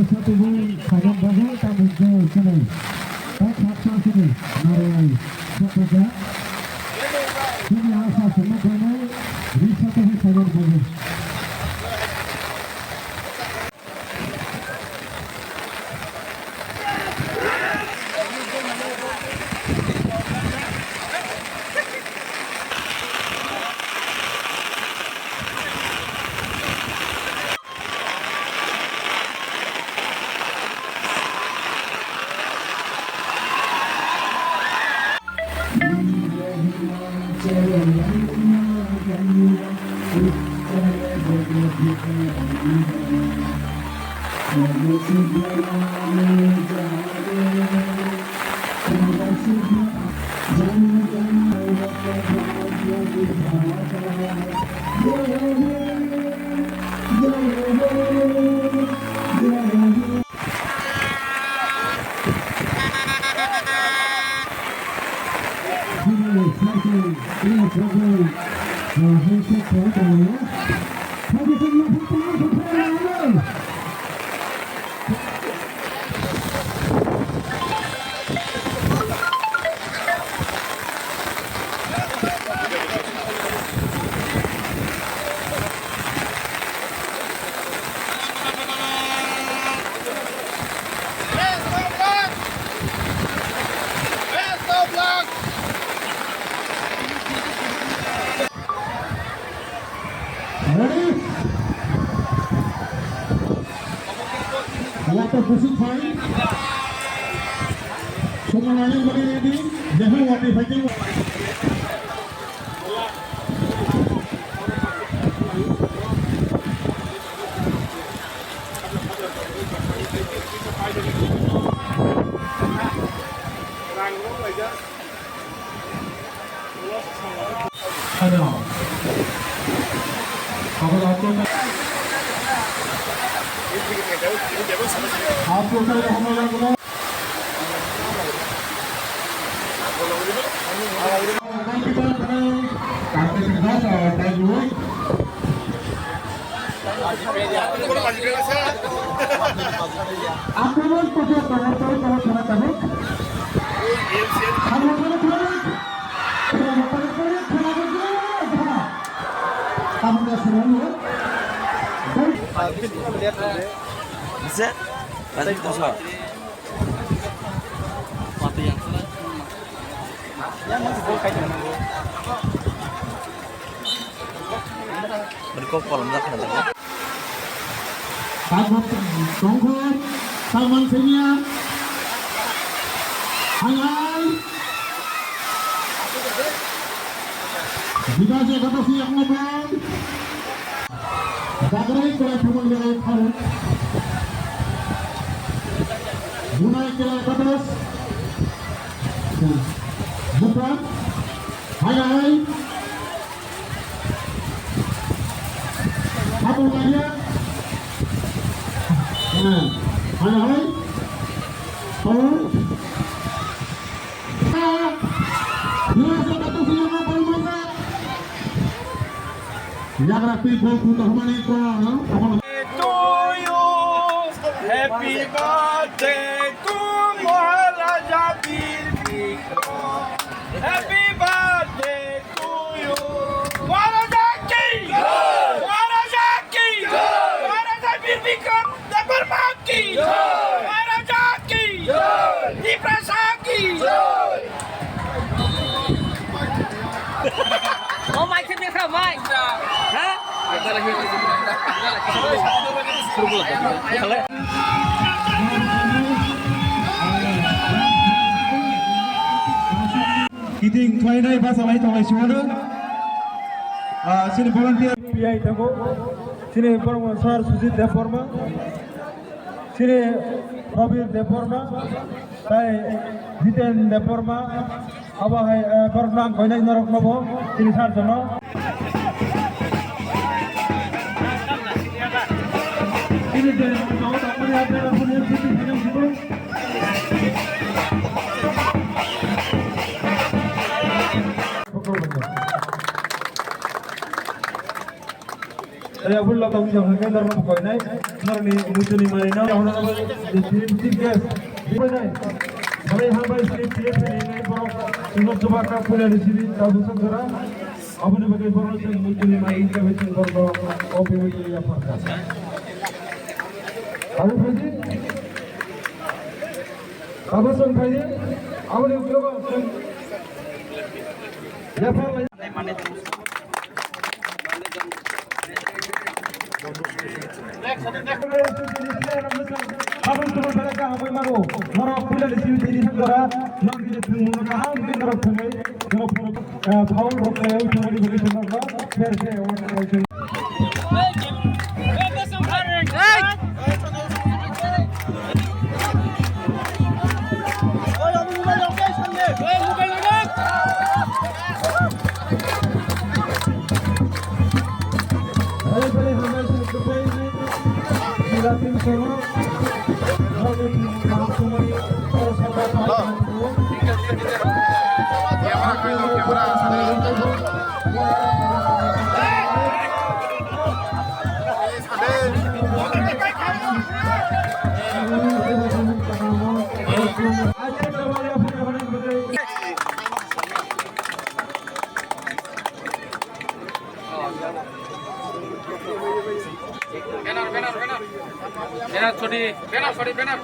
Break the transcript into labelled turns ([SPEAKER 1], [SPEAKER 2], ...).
[SPEAKER 1] satu bulan sagan bagus tamu jauh sini. Tak saksa sini. Narai sepeja. Sini asa semua kena. Bisa tu sagan bagus. Water pushing fine. Semuanya beri ready. Jangan water fighting. Ada. Apa apa? आप लोग का हमारा गुना
[SPEAKER 2] bisa nanti kita suap mati yang masih boleh kayak gimana berkopol enggak kena
[SPEAKER 1] Tamat tongkol taman senior hai kita saya kata siap ngobrol Bagrai kira cuma dia tahu Bunai kira terus bukan hai apa lagi hai oh yang rapi gol putar mana itu
[SPEAKER 3] to you happy birthday to Maharaja Bir Bikram happy birthday to you Maharaja ki Maharaja ki Maharaja Bir Bikram Devarma ki Maharaja ki Di Prasad ki
[SPEAKER 4] Oh my goodness, how much? Hah?
[SPEAKER 1] Kiting twainai bahasa lain tolai suara. Sini volunteer PI tago. Sini forma Sar Sujit Deforma. Sini Robin Deforma. Tay Jiten Deforma. Abah hai Kornang koinai norok nobo. Sini Sar jono. Sini deh, kau tak punya apa punya sini punya siapa? saya pun lah tahu jangan kan dalam pokok ini, nari muncul ni mana, orang orang di gas, di mana? Kami hambai sini ini borok, semua coba kapulah di sini, tahu segera. Apa ni bagi borok yang muncul ni mana ini kami tinggal borok, kopi muncul ni apa? Abu Fadi, Abu Sun Fadi, Abu ni berapa? Ya Pak. Habis tu mereka apa maru, maru pula di sini jadi segera, nak jadi tunggu kaham di neraka tunai, neraka khaul rokai, cuma di bagi segera, versi orang.
[SPEAKER 4] Benar, sorry, benar.